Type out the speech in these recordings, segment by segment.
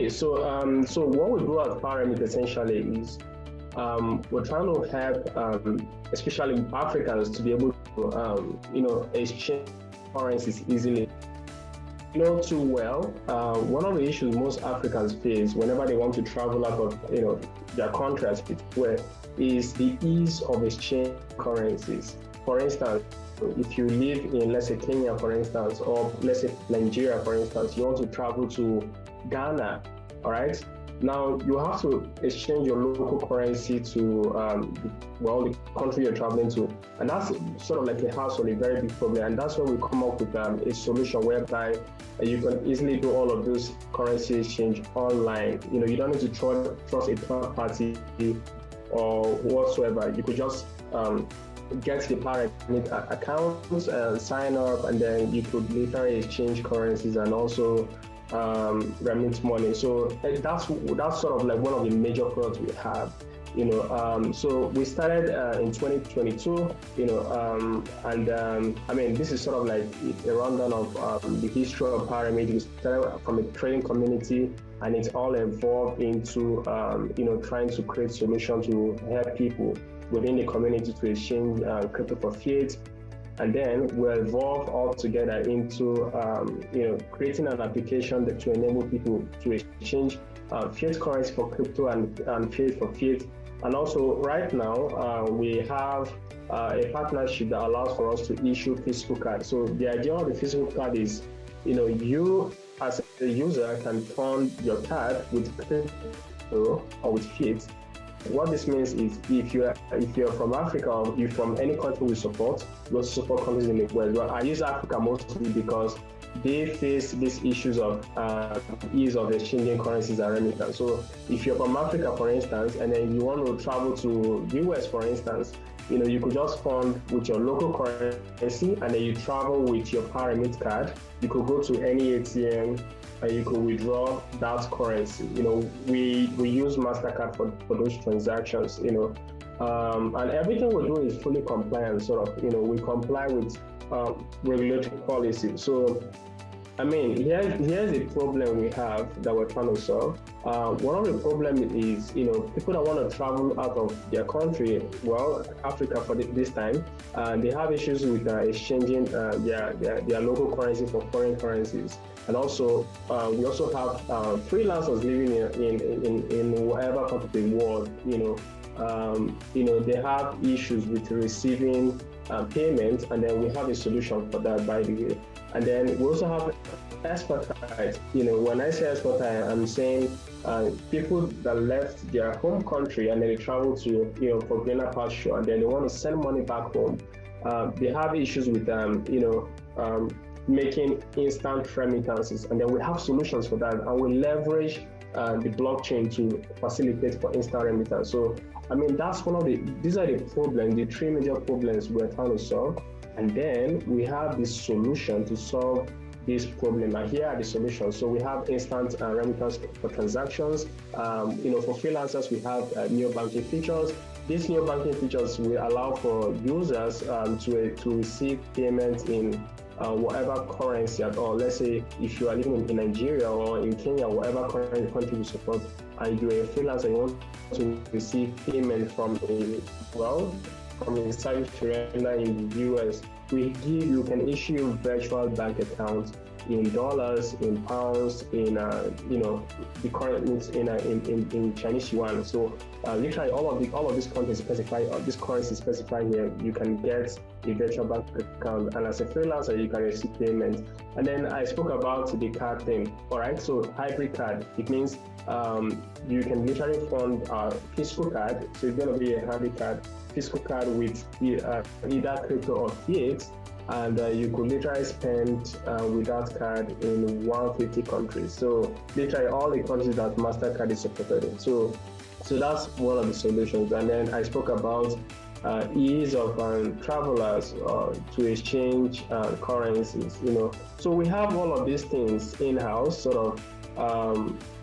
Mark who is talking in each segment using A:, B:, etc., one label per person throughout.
A: Okay, so what we do at PALREMIT essentially is we're trying to help, especially Africans, to be able to, exchange currencies easily. Too well. One of the issues most Africans face whenever they want to travel out of, their countries, where is the ease of exchange currencies. For instance, if you live in, let's say, Kenya, for instance, or let's say Nigeria, for instance, you want to travel to Ghana, all right? Now you have to exchange your local currency to, the country you're traveling to, and that's sort of like a hassle, a very big problem. And that's where we come up with a solution whereby you can easily do all of those currency exchange online. You don't need to trust a third party or whatsoever. You could just get the PALREMIT account and sign up, and then you could literally exchange currencies and also remit money. So that's sort of like one of the major products we have. So we started in 2022. This is sort of like a rundown of the history of PALREMIT. We started from a trading community, and it's all evolved into trying to create solutions to help people within the community to exchange crypto for fiat. And then we evolved all together into creating an application to enable people to exchange fiat currency for crypto and fiat for fiat. And also right now we have a partnership that allows for us to issue physical cards. So the idea of the physical card is, you as a user can fund your card with crypto or with fiat. What this means is if you're from Africa or you're from any country we support, we also support countries in the West. Well, I use Africa mostly because they face these issues of ease of exchanging currencies and remittance. So if you're from Africa, for instance, and then you want to travel to US, for instance, you could just fund with your local currency, and then you travel with your PALREMIT card. You could go to any ATM and you could withdraw that currency. We use MasterCard for those transactions, and everything we do is fully compliant, sort of, we comply with regulatory policy. So, here's a problem we have that we're trying to solve. One of the problems is, people that want to travel out of their country, Africa for this time, they have issues with exchanging their local currency for foreign currencies. And also, we also have freelancers living in whatever part of the world. They have issues with receiving payments, and then we have a solution for that, by the way. And then we also have expertise. When I say expertise, I'm saying people that left their home country and then they travel to, for greener pasture, and then they want to send money back home. They have issues with making instant remittances, and then we have solutions for that, and we leverage the blockchain to facilitate for instant remittance. So that's these are the problems, the three major problems we're trying to solve, and then we have this solution to solve this problem, and here are the solutions. So we have instant remittance for transactions. For freelancers, we have neo banking features. These neo banking features will allow for users to receive payments in whatever currency at all. Let's say if you are living in Nigeria or in Kenya, whatever country you support, and you're a freelancer, you want to receive payment from a service provider in the US, you can issue virtual bank accounts in dollars, in pounds, in the currency in Chinese yuan. So literally all of these countries specify, this currency specified here. You can get a virtual bank account, and as a freelancer, you can receive payments. And then I spoke about the card thing. All right, so hybrid card. It means you can literally fund a physical card. So it's going to be a hybrid card, physical card with either crypto or fiat. And you could literally spend with that card in 150 countries. So literally all the countries that MasterCard is supported in. So that's one of the solutions. And then I spoke about ease of travelers to exchange currencies. So we have all of these things in-house. Sort of,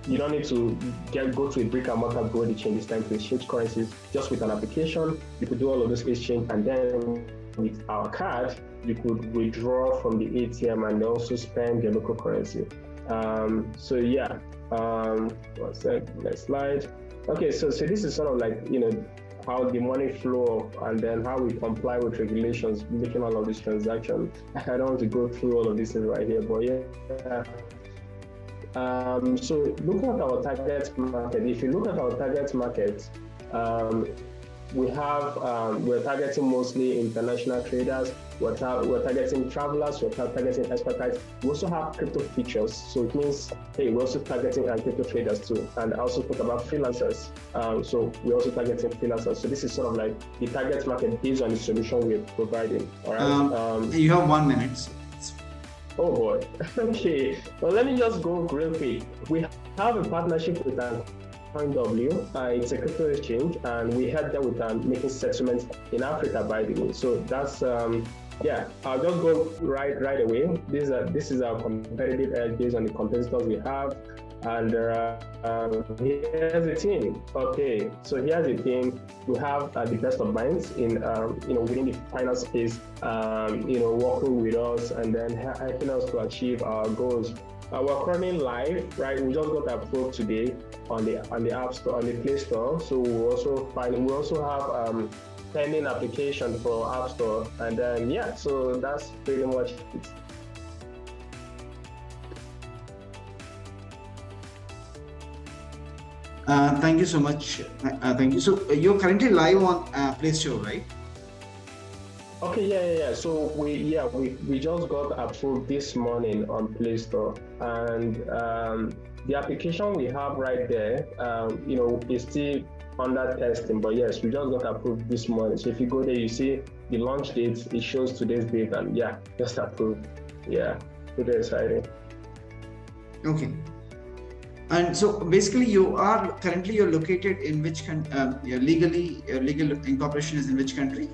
A: you don't need to go to a brick and mortar bureau to change this time to exchange currencies. Just with an application, you could do all of this exchange, and then with our card, you could withdraw from the ATM and also spend your local currency. So yeah, one sec, next slide. Okay, so this is sort of like, how the money flow and then how we comply with regulations, making all of these transactions. I don't want to go through all of this right here, but yeah. So looking at our target market, if you look at our target market, we're targeting mostly international traders. We're targeting travelers. We're targeting expertise. We also have crypto features, so it means, hey, we're also targeting crypto traders too. And I also talk about freelancers. So we're also targeting freelancers. So this is sort of like the target market based on the solution we're providing. All right.
B: You have 1 minute. So.
A: Oh boy. Okay. Well, let me just go real quick. We have a partnership with PointW. It's a crypto exchange, and we help them with making settlements in Africa, by the way. So that's yeah. I'll just go right away. This is our competitive edge based on the competitors we have, and here's the team. Okay, so here's the team. We have the best of minds in within the finance space, working with us and then helping us to achieve our goals. We're currently live, right? We just got approved today on the App Store, on the Play Store. So we also have pending application for App Store, and then yeah. So that's pretty much it.
B: Thank you so much. Thank you. So you're currently live on Play Store, right?
A: Okay, yeah. So we just got approved this morning on Play Store, and the application we have right there, is still under testing. But yes, we just got approved this morning. So if you go there, you see the launch date. It shows today's date, and yeah, just approved. Yeah, pretty exciting.
B: Okay. And so basically, you're located in which country? Your legal incorporation is in which country?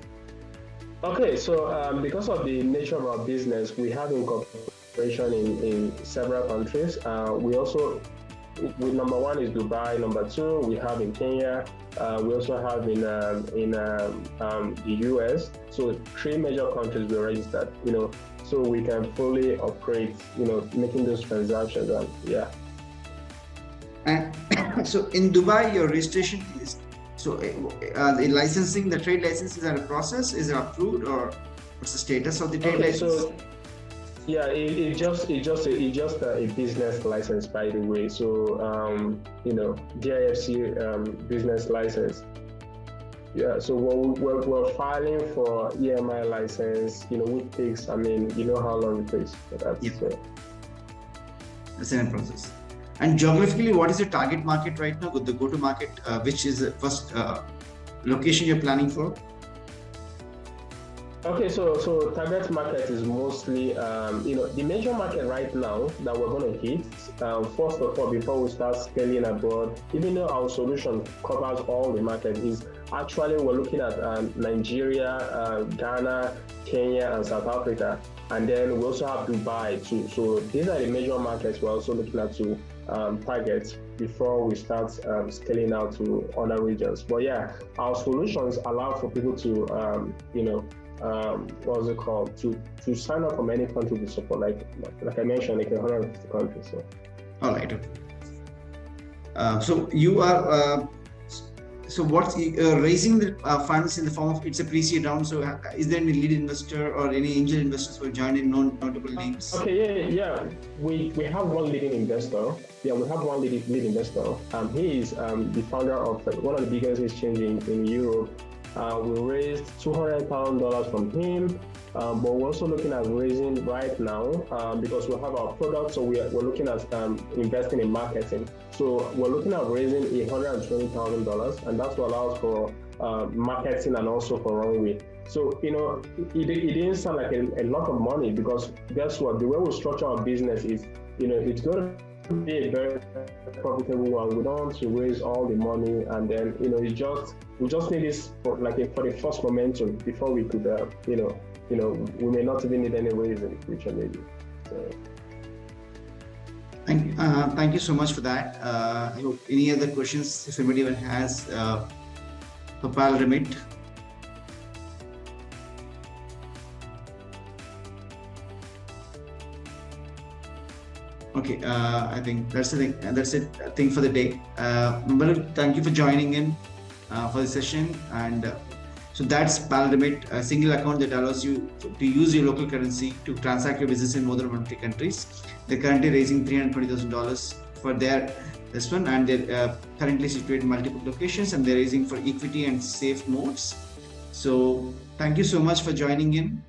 A: Okay, so because of the nature of our business, we have incorporation in several countries. Number one is Dubai. Number two, we have in Kenya. We also have in the US. So 3 major countries we're registered. So we can fully operate. Making those transactions. And yeah.
B: And so in Dubai, your registration is. So the licensing, the trade license, is that a process? Is it approved, or what's the status of the trade license?
A: So yeah, it's just a business license, by the way. So DIFC business license. Yeah. So we're filing for EMI license. Which takes, how long it takes. So that's
B: the same process. And geographically, what is your target market right now with the go-to market? Which is the first location you're planning for?
A: Okay, so target market is mostly, the major market right now that we're going to hit. First of all, before we start scaling abroad, even though our solution covers all the market, is actually we're looking at Nigeria, Ghana, Kenya, and South Africa. And then we also have Dubai too. So these are the major markets we're also looking at to target before we start scaling out to other regions. But yeah, our solutions allow for people to, what's it called, to sign up from any country to support. Like I mentioned, like 150 countries. So.
B: All right. So you are. So what's raising the funds in the form of, it's a pre-seed round. So is there any lead investor or any angel investors who are joining notable names?
A: Okay, yeah. We have one leading investor. Yeah, we have one lead investor. He is the founder of one of the biggest exchanges in Europe. We raised $200,000 from him. But we're also looking at raising right now because we have our product, so we're looking at investing in marketing. So we're looking at raising $120,000, and that's what allows for marketing and also for runway. So it didn't sound like a lot of money, because guess what? The way we structure our business is, it's going to be a very profitable one. We don't want to raise all the money, and then we just need this for the first momentum before we could we may not even need any raise in the future, maybe. So.
B: Thank you so much for that. Any other questions, if anybody even has for PALREMIT? Okay, I think that's the thing. That's it. Thing for the day. Well, thank you for joining in for the session. And so that's PALREMIT, a single account that allows you to use your local currency to transact your business in more than 150 countries. They're currently raising $320,000 for this one, and they're currently situated in multiple locations, and they're raising for equity and safe modes. So thank you so much for joining in.